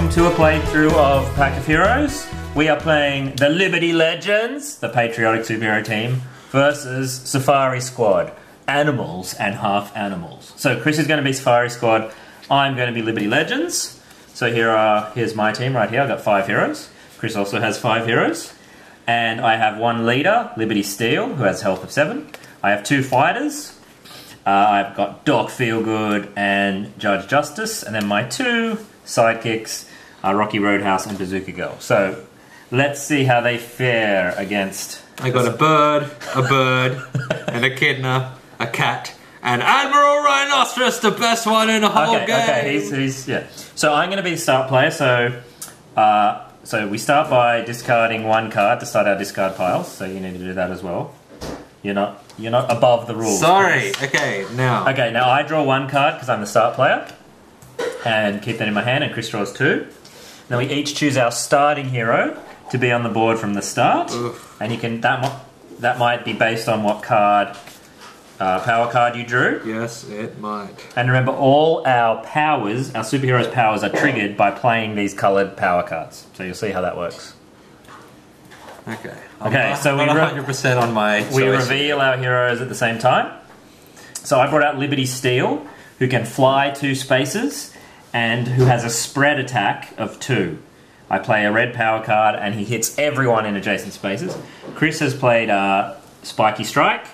welcome to a playthrough of Pack of Heroes. We are playing the Liberty Legends, the patriotic superhero team, versus Safari Squad, animals and half animals. So Chris is going to be Safari Squad, I'm going to be Liberty Legends. So here's my team right here. I've got 5 heroes. Chris also has 5 heroes. And I have one leader, Liberty Steel, who has health of 7. I have 2 fighters. I've got Doc Feelgood and Judge Justice, and then my 2 sidekicks are Rocky Roadhouse and Bazooka Girl. So let's see how they fare against... I got a bird, and a echidna, a cat, and Admiral Rhinoceros, the best one in the whole game. Okay, he's yeah. So I'm going to be the start player. So we start by discarding 1 card to start our discard piles. So you need to do that as well. You're not above the rules. Sorry. Okay, now. Okay, now I draw 1 card because I'm the start player, and keep that in my hand. And Chris draws 2. Now we each choose our starting hero to be on the board from the start. Oof. And you can that might be based on what card, power card you drew. Yes, it might. And remember, all our powers, our superheroes' powers, are triggered by playing these coloured power cards. So you'll see how that works. Okay. So I'm 100% on my choice. We reveal our heroes at the same time. So I brought out Liberty Steel, who can fly 2 spaces and who has a spread attack of 2. I play a red power card and he hits everyone in adjacent spaces. Chris has played Spiky Strike,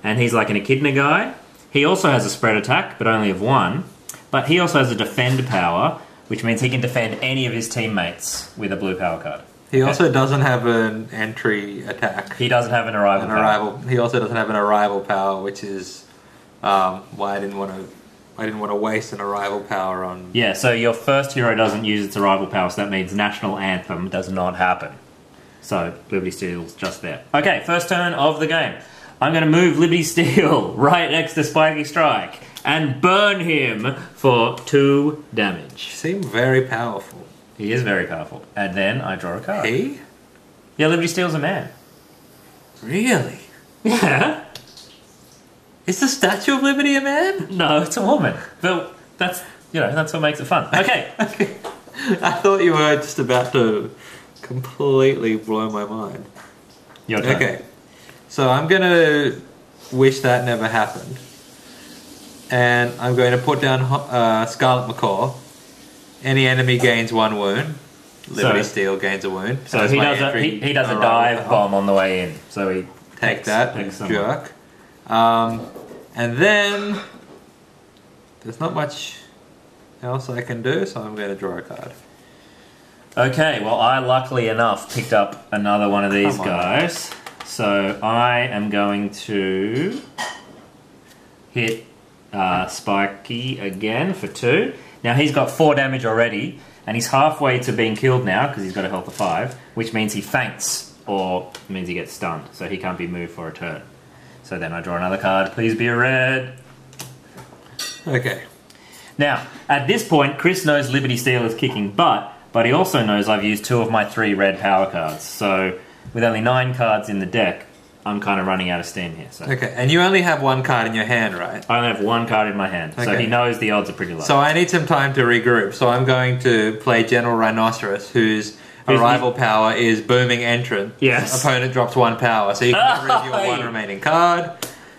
and he's like an echidna guy. He also has a spread attack, but only of 1. But he also has a defend power, which means he can defend any of his teammates with a blue power card. He also doesn't have an entry attack. He doesn't have an arrival power. He also doesn't have an arrival power, which is why I didn't want to waste an arrival power on... Yeah, so your first hero doesn't use its arrival power, so that means National Anthem does not happen. So Liberty Steel's just there. Okay, first turn of the game. I'm going to move Liberty Steel right next to Spiky Strike and burn him for 2 damage. You seem very powerful. He is very powerful. And then I draw a card. He? Yeah, Liberty Steel's a man. Really? Yeah. Is the Statue of Liberty a man? No, it's a woman. But that's what makes it fun. Okay. Okay. I thought you were just about to completely blow my mind. Your turn. Okay. So I'm going to wish that never happened. And I'm going to put down Scarlet Macaw. Any enemy gains 1 wound. Liberty Steel gains a wound. So he does a dive bomb on the way in. So he takes that, jerk. And then there's not much else I can do, so I'm going to draw a card. Okay, well I luckily enough picked up another one of these guys. So I am going to hit Spiky again for 2. Now he's got 4 damage already, and he's halfway to being killed now because he's got a health of 5, which means he faints, or means he gets stunned, so he can't be moved for a turn. So then I draw another card. Please be a red. Okay. Now, at this point, Chris knows Liberty Steel is kicking butt, but he also knows I've used 2 of my 3 red power cards. So with only 9 cards in the deck, I'm kind of running out of steam here. So. Okay, and you only have 1 card in your hand, right? I only have 1 card in my hand, so he knows the odds are pretty low. So I need some time to regroup. So I'm going to play General Rhinoceros, whose arrival power is Booming Entrant. Yes. Opponent drops 1 power, so you can get rid of your 1 remaining card.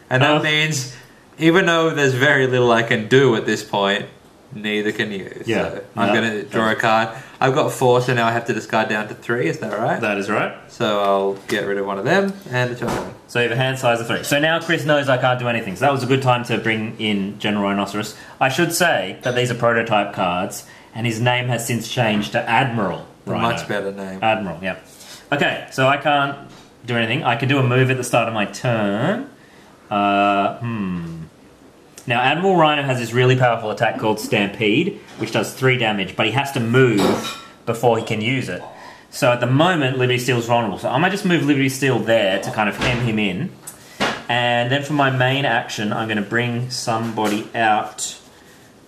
And that means, even though there's very little I can do at this point, neither can you. Yeah. So I'm going to draw a card. I've got 4, so now I have to discard down to 3, is that right? That is right. So I'll get rid of one of them, and it's your turn. So you have a hand size of 3. So now Chris knows I can't do anything. So that was a good time to bring in General Rhinoceros. I should say that these are prototype cards, and his name has since changed to Admiral Rhino. Much better name. Admiral, yeah. Okay, so I can't do anything. I can do a move at the start of my turn. Now, Admiral Rhino has this really powerful attack called Stampede, which does 3 damage, but he has to move before he can use it. So at the moment, Liberty Steel's vulnerable. So I might just move Liberty Steel there to kind of hem him in. And then for my main action, I'm going to bring somebody out,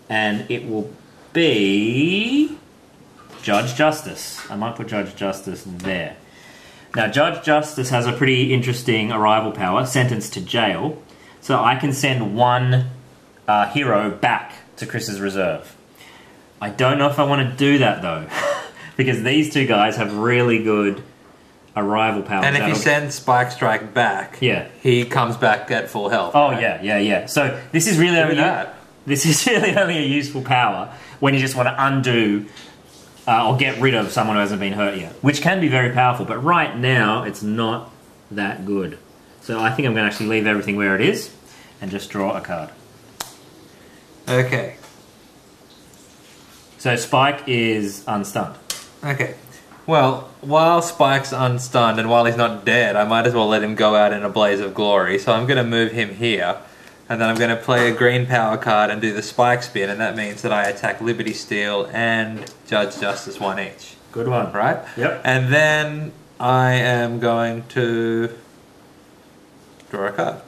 and it will be Judge Justice. I might put Judge Justice there. Now, Judge Justice has a pretty interesting arrival power, sentenced to jail. So I can send 1 hero back to Chris's reserve. I don't know if I want to do that, though. because these two guys have really good arrival powers. And if you send Spike Strike back, yeah, he comes back at full health. Oh right? yeah. So this is really only a useful power when you just want to undo or get rid of someone who hasn't been hurt yet, which can be very powerful. But right now, it's not that good. So I think I'm going to actually leave everything where it is and just draw a card. Okay. So Spike is unstunned. Okay. Well, while Spike's unstunned and while he's not dead, I might as well let him go out in a blaze of glory. So I'm going to move him here. And then I'm going to play a green power card and do the Spike Spin. And that means that I attack Liberty Steel and Judge Justice one each. Good one. Right? Yep. And then I am going to draw a card.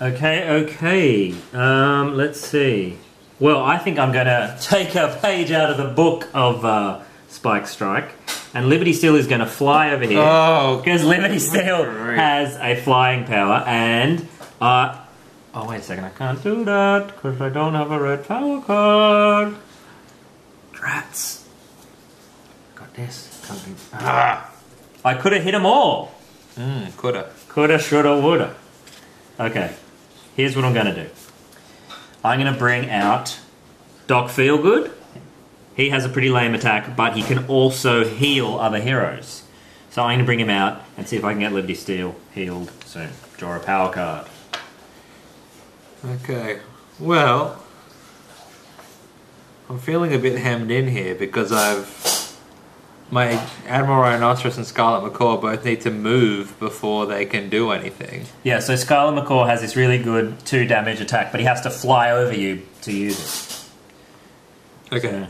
Okay. Let's see. Well, I think I'm going to take a page out of the book of Spike Strike. And Liberty Steel is going to fly over here. Oh, because Liberty Steel has a flying power. And... oh, wait a second. I can't do that because I don't have a red power card. Rats. Got this. I could have hit them all. Coulda. Coulda, shoulda, woulda. Okay. Here's what I'm going to do. I'm going to bring out Doc Feelgood. He has a pretty lame attack, but he can also heal other heroes. So I'm going to bring him out and see if I can get Liberty Steel healed soon. Draw a power card. Okay. Well, I'm feeling a bit hemmed in here because my Admiral Rhinoceros and Scarlet Macaw both need to move before they can do anything. Yeah, so Scarlet Macaw has this really good 2 damage attack, but he has to fly over you to use it. Okay.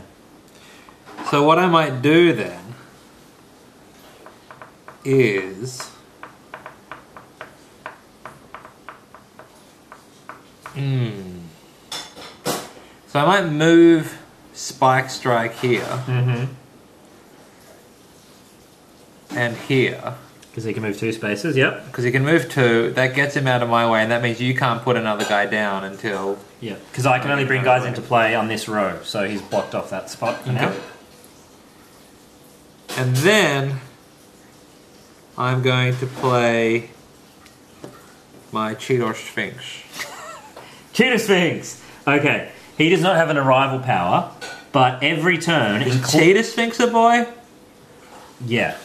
So what I might do then is... So I might move Spike Strike here. And here. Because he can move 2 spaces, yep. Because he can move 2, that gets him out of my way, and that means you can't put another guy down until... Yeah, because I can only bring guys into play on this row, so he's blocked off that spot for now. And then I'm going to play my Cheetor Sphinx. Cheetor Sphinx! Okay, he does not have an arrival power, but every turn... Is Cheetor Sphinx a boy? Yeah.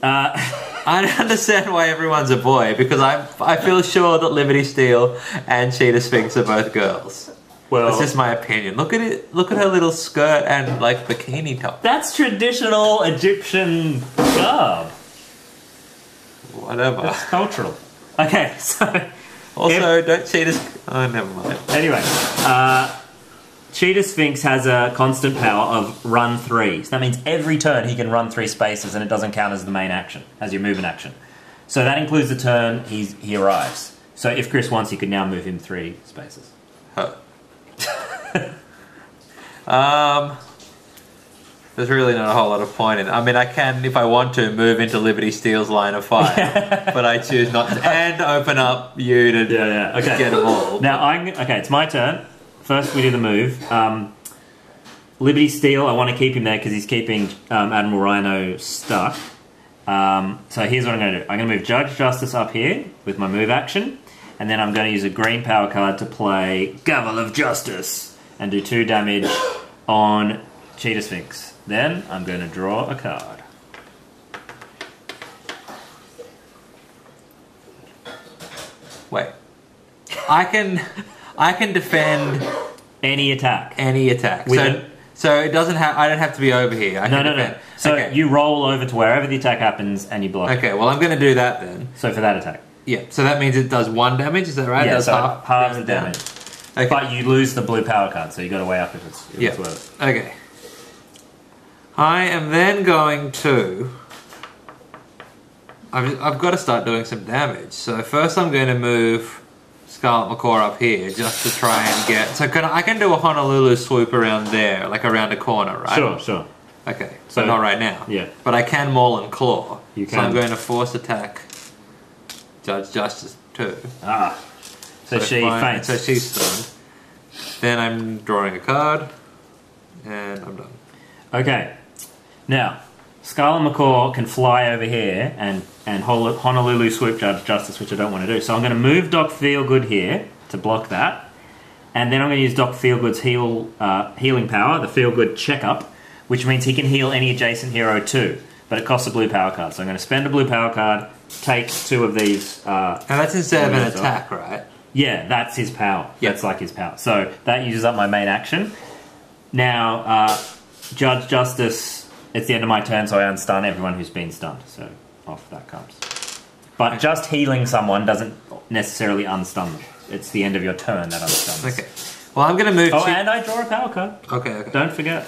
I don't understand why everyone's a boy, because I feel sure that Liberty Steel and Cheetah Sphinx are both girls. Well, that's just my opinion. Look at it. Look at her little skirt and like bikini top. That's traditional Egyptian garb. Whatever. That's cultural. Okay, so also don't Cheetah. Oh, never mind. Anyway, Cheetah Sphinx has a constant power of run 3. So that means every turn he can run 3 spaces and it doesn't count as the main action, as your movement action. So that includes the turn he arrives. So if Chris wants, he could now move him 3 spaces. Huh. There's really not a whole lot of point in it. I mean, I can, if I want to, move into Liberty Steel's line of fire, but I choose not to, and open up you to okay. get them all. Now, okay, it's my turn. First, we do the move. Liberty Steel, I want to keep him there because he's keeping Admiral Rhino stuck. So here's what I'm going to do. I'm going to move Judge Justice up here with my move action, and then I'm going to use a green power card to play Gavel of Justice and do 2 damage on Cheetah Sphinx. Then I'm going to draw a card. Wait. I can defend any attack. Any attack. So it doesn't have. I don't have to be over here. No. So you roll over to wherever the attack happens and you block. Okay. Well, I'm going to do that then. So for that attack. Yeah. So that means it does 1 damage. Is that right? Yeah. It does so half the damage. Okay. But you lose the blue power card, so you got to weigh up if it's worth it. Okay. I am then going to. I've got to start doing some damage. So first, I'm going to move Scarlet Macaw up here just to try and get. So I can do a Honolulu swoop around there, like around a corner, right? Sure. Okay, so not right now. Yeah. But I can maul and claw. You can. So I'm going to force attack Judge Justice 2. Ah. So she faints. So she's stunned. Then I'm drawing a card, and I'm done. Okay. Now, Scarlet Macaw can fly over here and Honolulu swoop Judge Justice, which I don't want to do. So I'm going to move Doc Feelgood here to block that. And then I'm going to use Doc Feelgood's healing power, the Feelgood Checkup, which means he can heal any adjacent hero too. But it costs a blue power card. So I'm going to spend a blue power card, take 2 of these... and that's instead of an attack, right? Yeah, that's his power. Yep. That's like his power. So that uses up my main action. Now, Judge Justice... It's the end of my turn, so I unstun everyone who's been stunned. So off that comes. But just healing someone doesn't necessarily unstun them. It's the end of your turn that unstuns. Okay. Well, I'm going to move... and I draw a power card. Okay. Don't forget.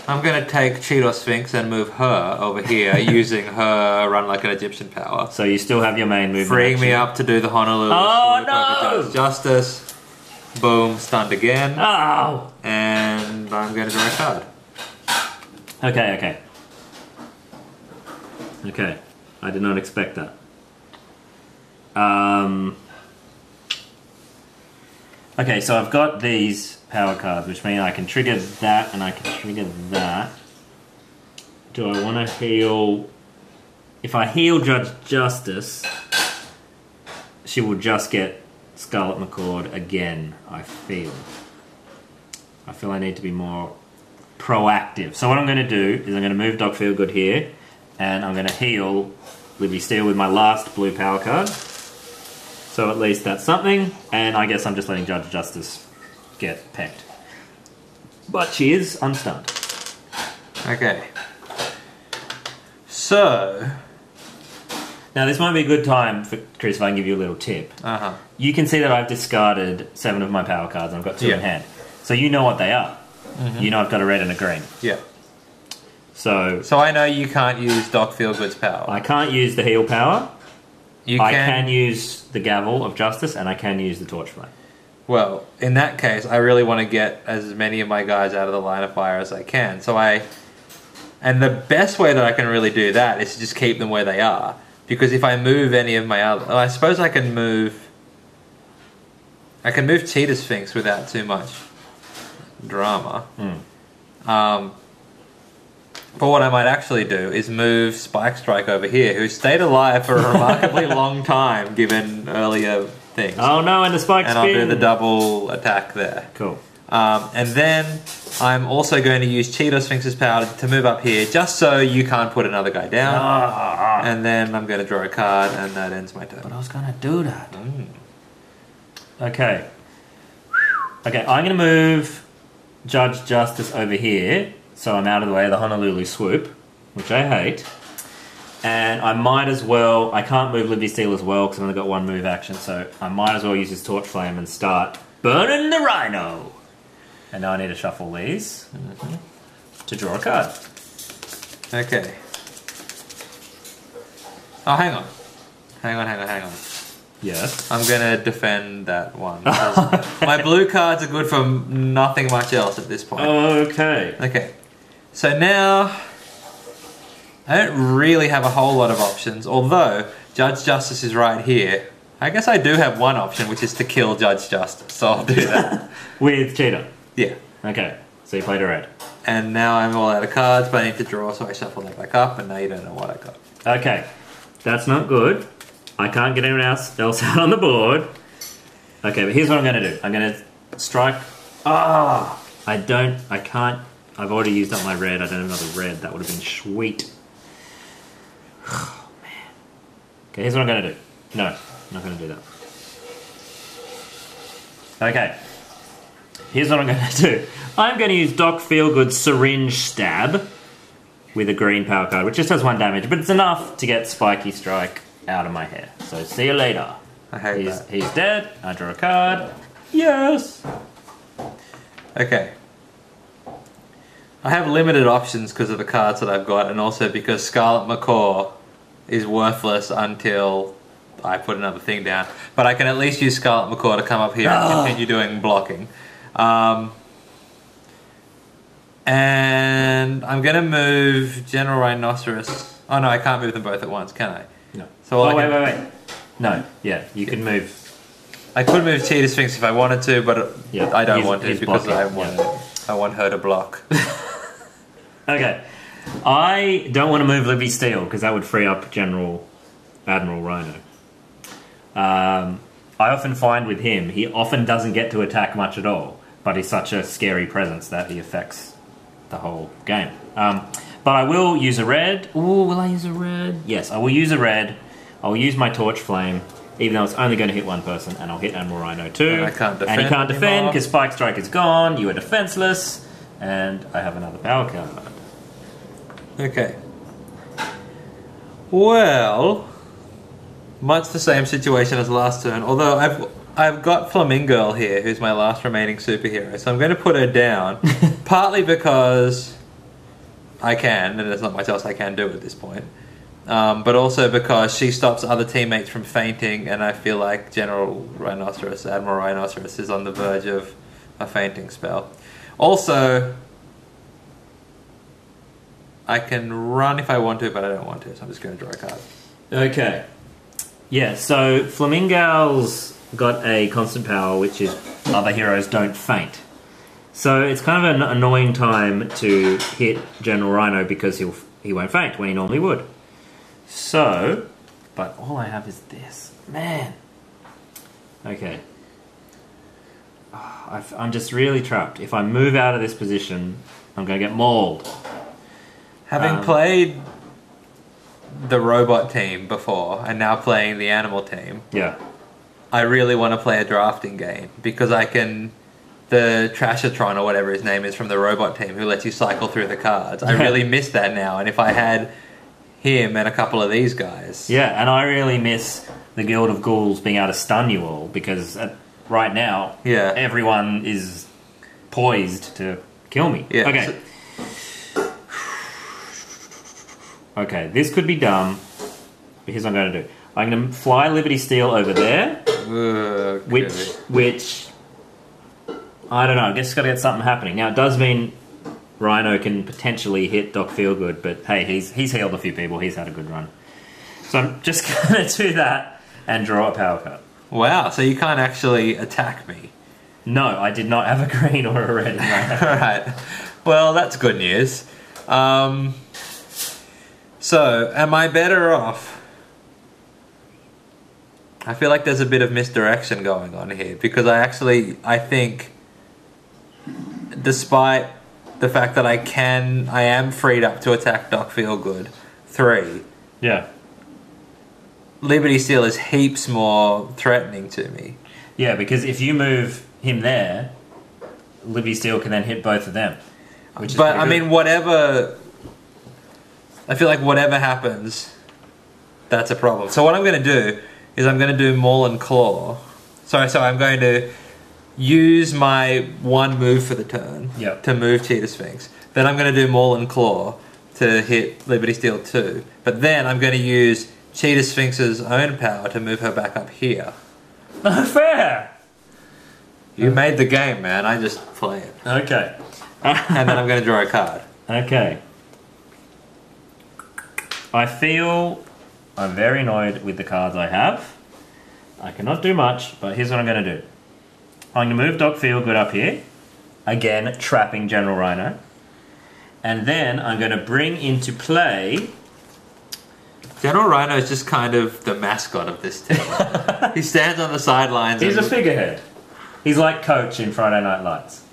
I'm going to take Cheetor Sphinx and move her over here, using her Run Like an Egyptian power. So you still have your main movement. Freeing me up to do the Honolulu. Oh, no! Judge Justice. Boom. Stunned again. Oh! And I'm going to draw a card. Okay. I did not expect that. Okay, so I've got these power cards, which mean I can trigger that and I can trigger that. Do I want to heal... If I heal Judge Justice, she will just get Scarlet Macaw again, I feel. I feel I need to be more proactive. So what I'm going to do is I'm going to move Doc Feelgood here, and I'm going to heal Libby Steele with my last blue power card. So at least that's something, and I guess I'm just letting Judge Justice get pecked. But she is unstunned. Okay. So... Now this might be a good time for Chris if I can give you a little tip. Uh-huh. You can see that I've discarded 7 of my power cards and I've got 2 in hand. So you know what they are. Mm-hmm. You know I've got a red and a green. Yeah. So I know you can't use Doc Feelgood's power. I can't use the heal power. I can can use the Gavel of Justice and I can use the Torch Flame. Well, in that case, I really want to get as many of my guys out of the line of fire as I can. And the best way that I can really do that is to just keep them where they are. Because if I move any of my other... I suppose I can move Cheetah Sphinx without too much drama. But what I might actually do is move Spike Strike over here, who stayed alive for a remarkably long time, given earlier things. Oh no, and the Spike and spin! I'll do the double attack there. Cool. And then I'm also going to use Cheetor Sphinx's power to move up here, just so you can't put another guy down. And then I'm going to draw a card, and that ends my turn. But I was going to do that. Okay. Okay, I'm going to move Judge Justice over here, so I'm out of the way of the Honolulu swoop, which I hate. And I might as well... I can't move Libby Steele as well, because I've only got 1 move action, so I might as well use this Torch Flame and start burning the Rhino. And now I need to shuffle these to draw a card. Okay. Oh, hang on. Hang on. Yes. I'm going to defend that one. My blue cards are good for nothing much else at this point. Okay. Okay. So now... I don't really have a whole lot of options, although Judge Justice is right here. I guess I do have one option, which is to kill Judge Justice, so I'll do that. With Cheetah? Yeah. Okay, so you played a red. And now I'm all out of cards, but I need to draw, so I shuffle that back up, and now you don't know what I got. Okay, that's not good. I can't get anyone else out on the board. Okay, but here's what I'm going to do. I'm going to strike... I can't... I've already used up my red. I don't have another red. That would have been sweet. Oh, man. Okay, here's what I'm going to do. No, I'm not going to do that. Okay. Here's what I'm going to do. I'm going to use Doc Feelgood's Syringe Stab with a green power card, which just has 1 damage, but it's enough to get Spiky Strike out of my hair. So see you later. I hate that. He's dead. I draw a card. Yes. Okay. I have limited options because of the cards that I've got, and also because Scarlet Macaw is worthless until I put another thing down. But I can at least use Scarlet Macaw to come up here and continue doing blocking. And I'm going to move General Rhinoceros. Oh no, I can't move them both at once, can I? No. So wait. No, yeah, you can move. I could move Cheetah Sphinx if I wanted to, but I don't want to because blocking. I want her to block. Okay, I don't want to move Liberty Steel because that would free up Admiral Rhino. I often find with him, he often doesn't get to attack much at all, but he's such a scary presence that he affects the whole game. But I will use a red. Ooh, will I use a red? Yes, I will use a red. I will use my Torch Flame, even though it's only going to hit one person, and I'll hit Admiral Rhino too. And I can't defend. And he can't defend because Spike Strike is gone. You are defenseless, and I have another power card. Okay. Well, much the same situation as last turn. Although I've got Flamingo here, who's my last remaining superhero. So I'm going to put her down, partly because I can, and there's not much else I can do at this point. But also because she stops other teammates from fainting, and I feel like Admiral Rhinoceros is on the verge of a fainting spell. Also, I can run if I want to, but I don't want to, so I'm just going to draw a card. Okay. Yeah, so Flamingo's got a constant power, which is other heroes don't faint. So it's kind of an annoying time to hit General Rhino because he won't faint when he normally would. So, but all I have is this. Man. Okay. I'm just really trapped. If I move out of this position, I'm going to get mauled. Having played the robot team before and now playing the animal team, yeah, I really want to play a drafting game because I can... The Trashatron or whatever his name is from the robot team who lets you cycle through the cards. I really miss that now, and if I had him and a couple of these guys... Yeah, and I really miss the Guild of Ghouls being able to stun you all because right now everyone is poised to kill me. Yeah, okay. Okay, this could be dumb, but here's what I'm going to do. I'm going to fly Liberty Steel over there, okay. which I don't know, I guess it's got to get something happening. Now, it does mean Rhino can potentially hit Doc Feelgood, but hey, he's healed a few people, he's had a good run. So I'm just going to do that and draw a power card. Wow, so you can't actually attack me? No, I did not have a green or a red in my hand. Alright, well that's good news. So, am I better off? I feel like there's a bit of misdirection going on here because I think, despite the fact that I am freed up to attack Doc Feelgood 3. Yeah. Liberty Steel is heaps more threatening to me. Yeah, because if you move him there, Liberty Steel can then hit both of them. But I mean, I feel like whatever happens, that's a problem. So what I'm going to do is I'm going to do Maul and Claw. So I'm going to use my one move for the turn to move Cheetah Sphinx. Then I'm going to do Maul and Claw to hit Liberty Steel 2. But then I'm going to use Cheetah Sphinx's own power to move her back up here. Fair! You made the game, man. I just play it. Okay. And then I'm going to draw a card. Okay. I feel I'm very annoyed with the cards I have. I cannot do much, but here's what I'm going to do. I'm going to move Doc Feelgood up here. Again, trapping General Rhino. And then I'm going to bring into play... General Rhino is just kind of the mascot of this team. He stands on the sidelines. He's a figurehead. He's like Coach in Friday Night Lights.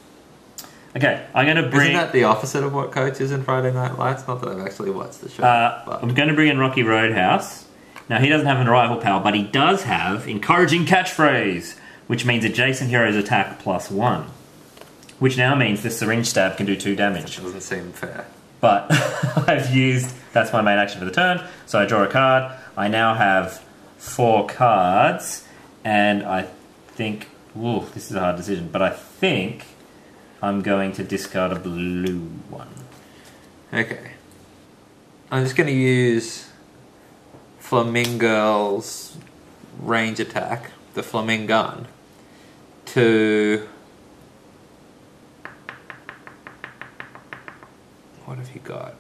Okay, I'm going to bring... Isn't that the opposite of what Coach is in Friday Night Lights? Not that I've actually watched the show. I'm going to bring in Rocky Roadhouse. Now, he doesn't have an arrival power, but he does have Encouraging Catchphrase, which means adjacent heroes attack +1. Which now means the Syringe Stab can do 2 damage. That doesn't seem fair. But I've used... That's my main action for the turn. So I draw a card. I now have 4 cards. And I think... Ooh, this is a hard decision. But I think I'm going to discard a blue one. Okay. I'm just going to use Flamingo's range attack, the Flamingon, to... What have you got?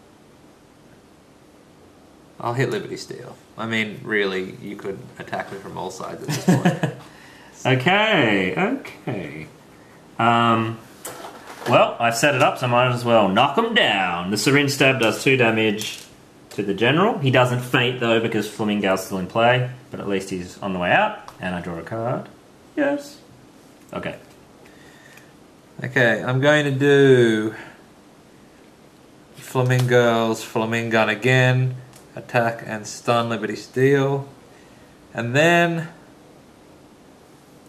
I'll hit Liberty Steel. I mean, really, you could attack me from all sides at this point. Okay. Well, I've set it up, so I might as well knock him down. The syringe stab does 2 damage to the general. He doesn't faint, though, because Flamingo's still in play. But at least he's on the way out. And I draw a card. Yes. Okay. Okay, I'm going to do Flamingo's Flamingon again. Attack and stun Liberty Steel. And then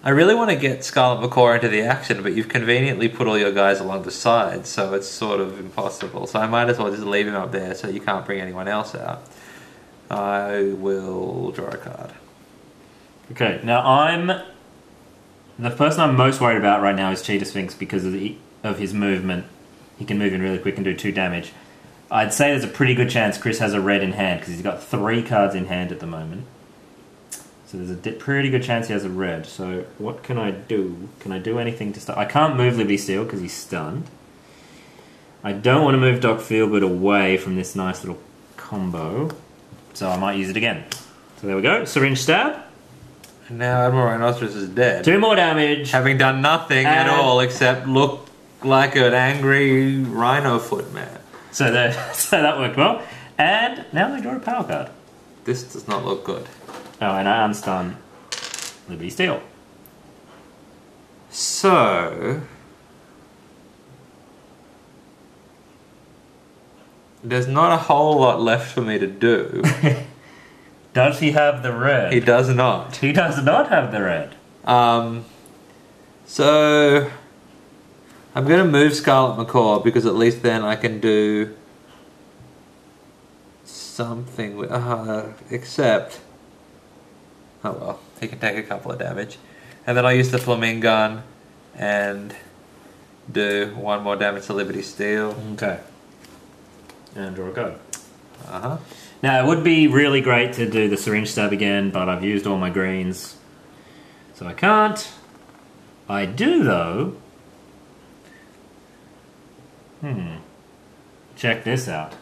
I really want to get Scarlet Macaw into the action, but you've conveniently put all your guys along the side, so it's sort of impossible. So I might as well just leave him up there so you can't bring anyone else out. I will draw a card. Okay, now the person I'm most worried about right now is Cheetah Sphinx because of his movement. He can move in really quick and do 2 damage. I'd say there's a pretty good chance Chris has a red in hand because he's got 3 cards in hand at the moment. So there's a pretty good chance he has a red. So what can I do? Can I do anything to stop? I can't move Liberty Steel because he's stunned. I don't want to move Doc Feelgood away from this nice little combo. So I might use it again. So there we go. Syringe Stab. And now Admiral Rhinoceros is dead. 2 more damage. Having done nothing at all except look like an angry rhino foot man. So that worked well. And now I draw a power card. This does not look good. Oh, and I unstun Liberty Steel. So there's not a whole lot left for me to do. Does he have the red? He does not. He does not have the red. So I'm going to move Scarlet Macaw because at least then I can do something with, except, oh well, he can take a couple of damage. And then I'll use the Flamingon and do 1 more damage to Liberty Steel. Okay. And draw a card. Uh-huh. Now, it would be really great to do the Syringe Stab again, but I've used all my greens. So I can't. I do, though. Check this out.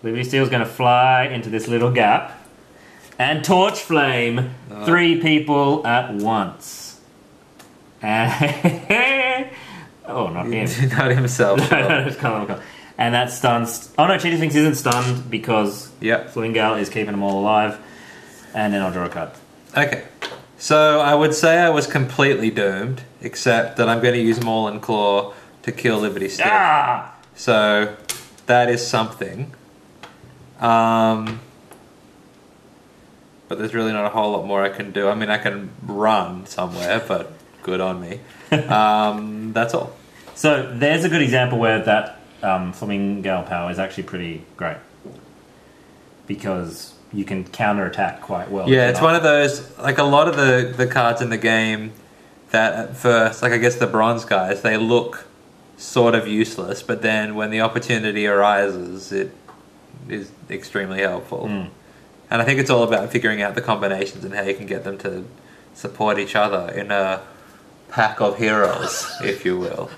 Liberty Steel's going to fly into this little gap and torch flame 3 people at once. Oh, not him. Not himself. No, and that stuns. Oh no, Cheetah Sphinx isn't stunned because Flamingo is keeping them all alive. And then I'll draw a card. Okay. So I would say I was completely doomed, except that I'm going to use Maul and Claw to kill Liberty Steel. Ah! So that is something. But there's really not a whole lot more I can do. I mean, I can run somewhere, but good on me. That's all. So there's a good example where that Flamingo power is actually pretty great. Because you can counter-attack quite well. Yeah, it's one of those, like a lot of the cards in the game that at first, like I guess the bronze guys, they look sort of useless, but then when the opportunity arises, it is extremely helpful. And I think it's all about figuring out the combinations and how you can get them to support each other in a pack of heroes, if you will.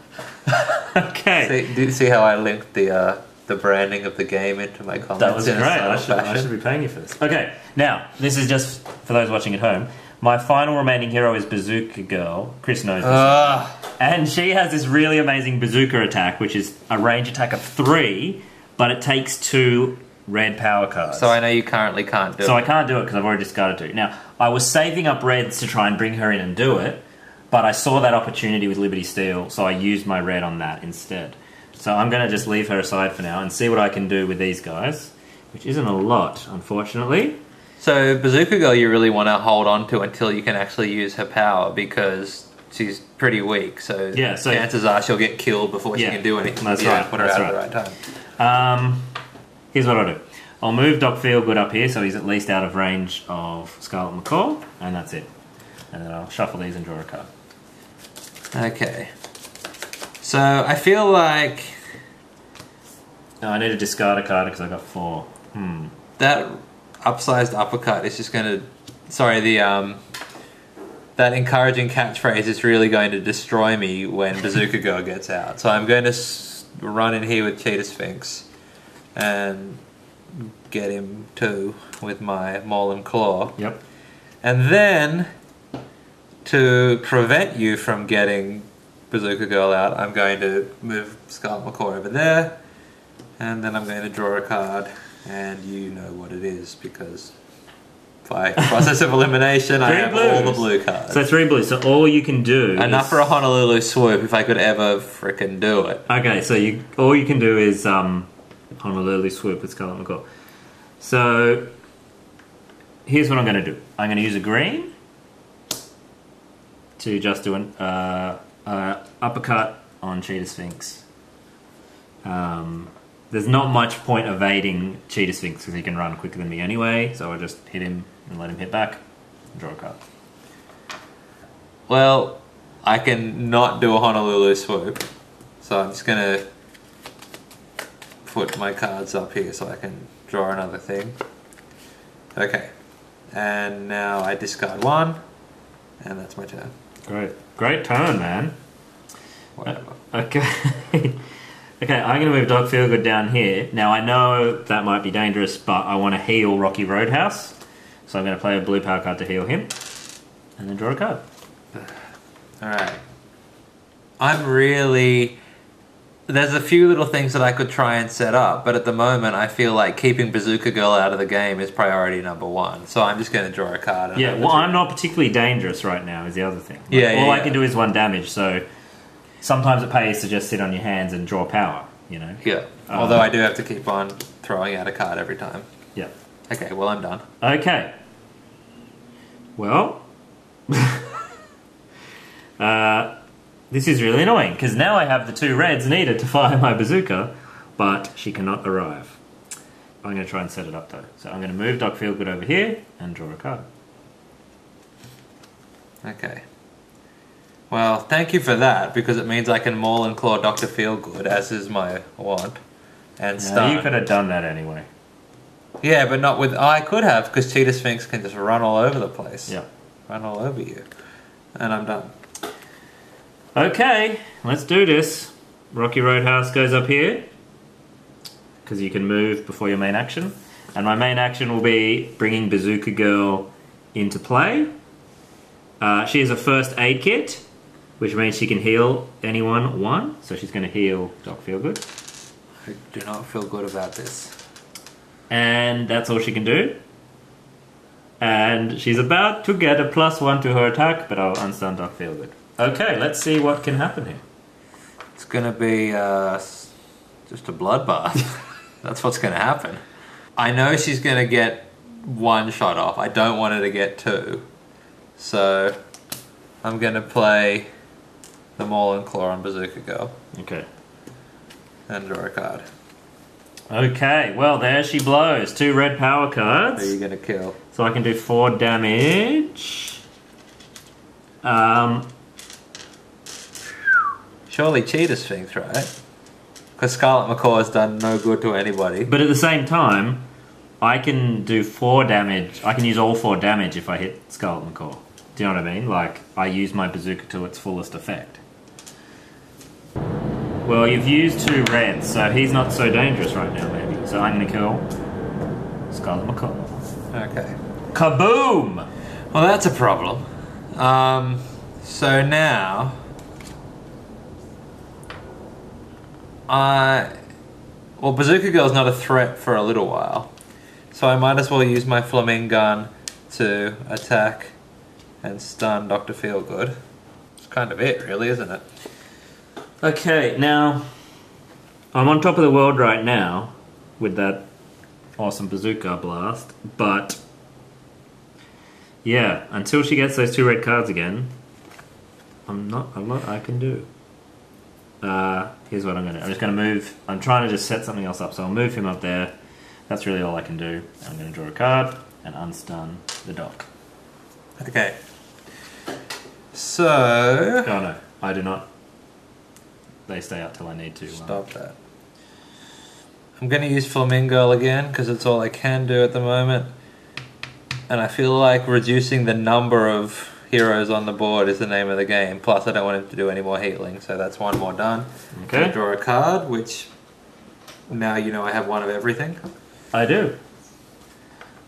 Okay. Do you see how I linked the branding of the game into my comments? That was great. I should be paying you for this. Okay, now, this is just for those watching at home. My final remaining hero is Bazooka Girl. Chris knows this. And she has this really amazing bazooka attack, which is a range attack of 3, but it takes 2 red power cards. So I know you currently can't do it. So I can't do it because I've already discarded 2. Now, I was saving up reds to try and bring her in and do it, but I saw that opportunity with Liberty Steel, so I used my red on that instead. So I'm going to just leave her aside for now and see what I can do with these guys, which isn't a lot, unfortunately. So Bazooka Girl you really want to hold on to until you can actually use her power because she's pretty weak. So, chances are she'll get killed before she can do anything. That's right. Put her out at the right time. Here's what I'll do. I'll move Doc Feelgood up here so he's at least out of range of Scarlet Macaw, and that's it. And then I'll shuffle these and draw a card. Okay. So I feel like... No, I need to discard a card because I got 4. That upsized uppercut is just going to... Sorry, that encouraging catchphrase is really going to destroy me when Bazooka Girl gets out. So I'm going to run in here with Cheetah Sphinx and get him too with my Maul and Claw. Yep. And then, to prevent you from getting Bazooka Girl out, I'm going to move Scarlet Macaw over there, and then I'm going to draw a card, and you know what it is because by process of elimination, I have all the blue cards. So 3 blues. So all you can do enough for a Honolulu swoop if I could ever frickin' do it. Okay, so all you can do is Honolulu swoop with Scarlet Macaw. So here's what I'm going to do. I'm going to use a green to just do an uppercut on Cheetah Sphinx. There's not much point evading Cheetah Sphinx because he can run quicker than me anyway, so I'll just hit him and let him hit back and draw a card. Well, I can not do a Honolulu swoop, so I'm just going to put my cards up here so I can draw another thing. Okay, and now I discard 1, and that's my turn. Great turn, man. Whatever. Okay. Okay, I'm going to move Doc Feelgood down here. Now, I know that might be dangerous, but I want to heal Rocky Roadhouse. So I'm going to play a blue power card to heal him. And then draw a card. Alright. I'm really... There's a few little things that I could try and set up, but at the moment I feel like keeping Bazooka Girl out of the game is priority number 1. So I'm just going to draw a card. Yeah, well, I'm not particularly dangerous right now is the other thing. All I can do is 1 damage, so... Sometimes it pays to just sit on your hands and draw power, you know? Yeah. Although I do have to keep on throwing out a card every time. Yeah. Okay, well, I'm done. Okay. Well... this is really annoying, because now I have the 2 reds needed to fire my bazooka, but she cannot arrive. I'm going to try and set it up, though. So I'm going to move Doc Feelgood over here and draw a card. Okay. Well, thank you for that, because it means I can maul and claw Dr. Feelgood, as is my want, and stun. You could have done that anyway. Yeah, but not with... I could have, because Cheetah Sphinx can just run all over the place. Yeah. Run all over you. And I'm done. Okay, let's do this. Rocky Roadhouse goes up here, because you can move before your main action. And my main action will be bringing Bazooka Girl into play. She has a first aid kit, which means she can heal anyone 1. So she's going to heal Doc Feelgood. I do not feel good about this. And that's all she can do. And she's about to get a +1 to her attack, but I'll unstun Doc Feelgood. Okay, let's see what can happen here. It's going to be just a bloodbath. That's what's going to happen. I know she's going to get 1 shot off. I don't want her to get 2. So I'm going to play the Maul and Claw on Bazooka Girl. Okay. And draw a card. Okay, well, there she blows. 2 red power cards. Who are you going to kill? So I can do 4 damage. Surely Cheetah Sphinx, right? Because Scarlet Macaw has done no good to anybody. But at the same time, I can do 4 damage. I can use all 4 damage if I hit Scarlet Macaw. Do you know what I mean? Like, I use my bazooka to its fullest effect. Well, you've used 2 reds, so he's not so dangerous right now, maybe. So I'm going to kill Scarlet Macaw. Okay. Kaboom! Well, that's a problem. So now... Well, Bazooka Girl's not a threat for a little while. So I might as well use my Flaming Gun to attack and stun Dr. Feelgood. It's kind of it, really, isn't it? Okay, now... I'm on top of the world right now with that awesome bazooka blast, but... Yeah, until she gets those 2 red cards again, I'm not I can do. Here's what I'm going to do. I'm just going to move... I'm trying to just set something else up, so I'll move him up there. That's really all I can do. I'm going to draw a card and unstun the doc. Okay. So... Oh no, I do not. They stay out till I need to. Stop that. I'm going to use Flamingo again, because it's all I can do at the moment. And I feel like reducing the number of heroes on the board is the name of the game. Plus, I don't want him to do any more healing, so that's 1 more done. Okay. I draw a card, which now you know I have 1 of everything. I do.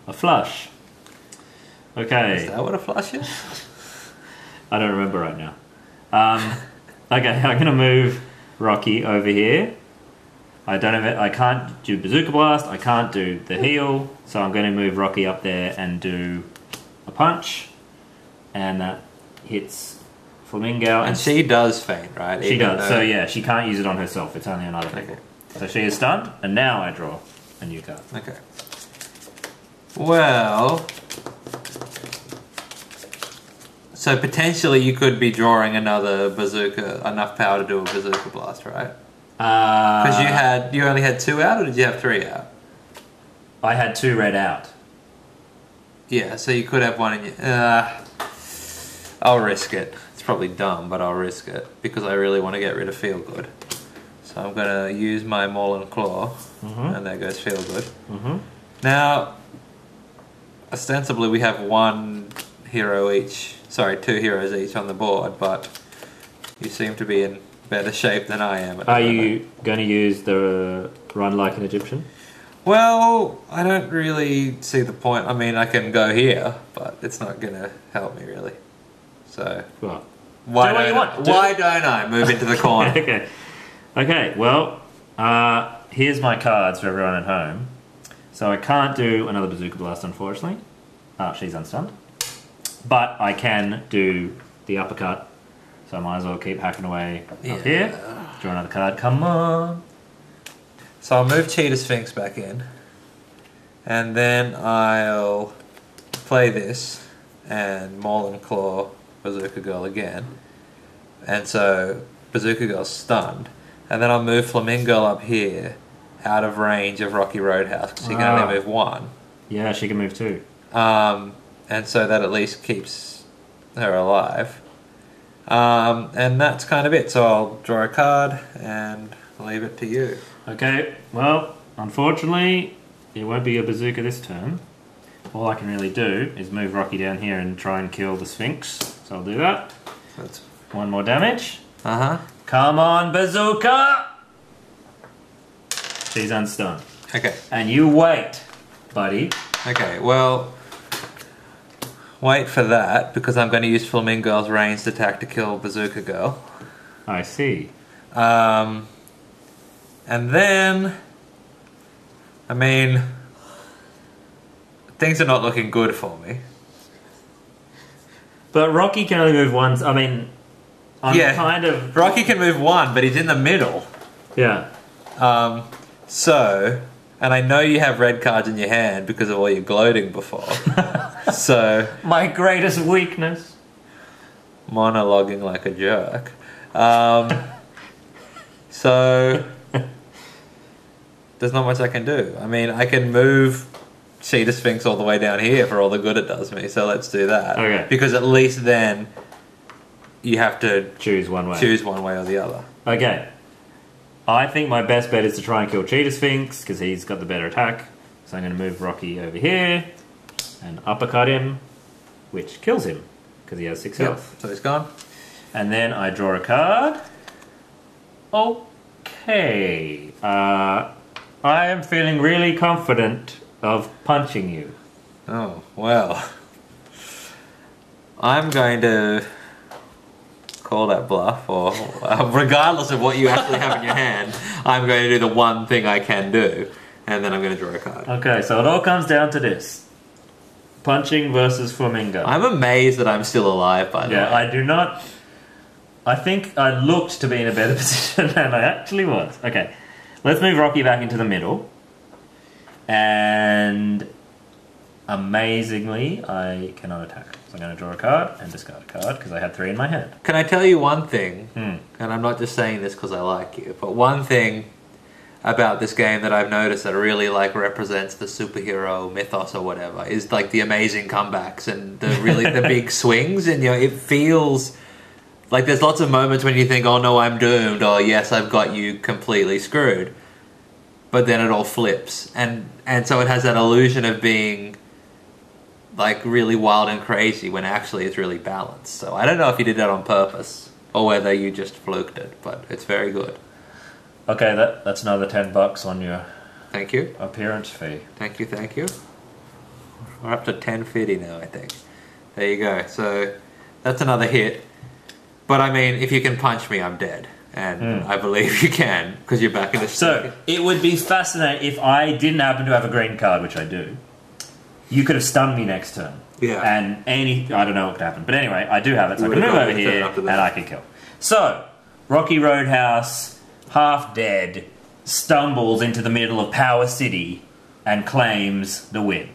A flush. Okay. Is that what a flush is? I don't remember right now. Okay, I'm gonna move Rocky over here. I don't have it. I can't do Bazooka Blast. I can't do the heal. So I'm going to move Rocky up there and do a punch, and that hits Flamingo. And she does faint, right? She does. So yeah, she can't use it on herself. It's only on other people. Okay. So she is stunned, and now I draw a new card. Okay. Well, so potentially you could be drawing another bazooka, enough power to do a bazooka blast, right? Because you only had 2 out, or did you have 3 out? I had 2 red out. Yeah, so you could have 1 in your... I'll risk it. It's probably dumb, but I'll risk it because I really want to get rid of Feel Good. So I'm going to use my Maul and Claw, and there goes Feel Good. Now, ostensibly we have 1 hero each, sorry, 2 heroes each on the board, but you seem to be in better shape than I am. Are you going to use the Run Like an Egyptian? Well, I don't really see the point. I mean, I can go here, but it's not going to help me really. So, Well, why do what you want. Why don't I move into the corner? Okay, well, here's my cards for everyone at home. So I can't do another Bazooka Blast, unfortunately. She's unstunned. But I can do the uppercut, so I might as well keep hacking away up here. Draw another card, come on. So I'll move Cheetah Sphinx back in, and then I'll play this, and Maul and Claw Bazooka Girl again. And so Bazooka Girl's stunned. And then I'll move Flamingo up here, out of range of Rocky Roadhouse, because he can only move 1. Yeah, she can move 2. And so that at least keeps her alive. And that's kind of it. So I'll draw a card and leave it to you. Okay, well, unfortunately, it won't be a bazooka this turn. All I can really do is move Rocky down here and try and kill the Sphinx. So I'll do that. That's 1 more damage. Uh-huh. Come on, bazooka! She's unstunned. Okay. And you wait, buddy. Okay, well, wait for that, because I'm going to use Flamingo's ranged attack to kill Bazooka Girl. I see. And then, I mean, things are not looking good for me. But Rocky can only move once. I mean, I'm kind of... Rocky can move 1, but he's in the middle. Yeah. So, and I know you have red cards in your hand because of all your gloating before. So... My greatest weakness. Monologuing like a jerk. So... There's not much I can do. I mean, I can move Cheetah Sphinx all the way down here for all the good it does me, so let's do that. Okay. Because at least then you have to choose one way. Choose one way or the other. Okay. I think my best bet is to try and kill Cheetah Sphinx because he's got the better attack. So I'm going to move Rocky over here and uppercut him, which kills him because he has 6 health. So he's gone. And then I draw a card. Okay. I am feeling really confident of punching you. Oh, well. I'm going to call that bluff, or regardless of what you actually have in your hand, I'm going to do the one thing I can do, and then I'm going to draw a card. Okay, so it all comes down to this. Punching versus Flamingo. I'm amazed that I'm still alive, by the way. Yeah, I do not... I think I looked to be in a better position than I actually was. Okay, let's move Rocky back into the middle. And amazingly, I cannot attack. So I'm going to draw a card and discard a card because I had 3 in my hand. Can I tell you one thing? And I'm not just saying this because I like you, but one thing about this game that I've noticed that really like represents the superhero mythos or whatever is like the amazing comebacks and the really the big swings, and you know, it feels like there's lots of moments when you think, oh no, I'm doomed, or yes, I've got you completely screwed. But then it all flips. And so it has that illusion of being like really wild and crazy when actually it's really balanced. So I don't know if you did that on purpose or whether you just fluked it, but it's very good. Okay, that's another $10 on your Thank you. appearance fee. Thank you, thank you. We're up to 10.50 now, I think. There you go. So that's another hit. But I mean, if you can punch me, I'm dead. And I believe you can, because you're back in the So, it would be fascinating if I didn't happen to have a green card, which I do. You could have stunned me next turn. Yeah. And I don't know what could happen. But anyway, I do have it, so I can move over here and I can kill. So, Rocky Roadhouse, half dead, stumbles into the middle of Power City and claims the win.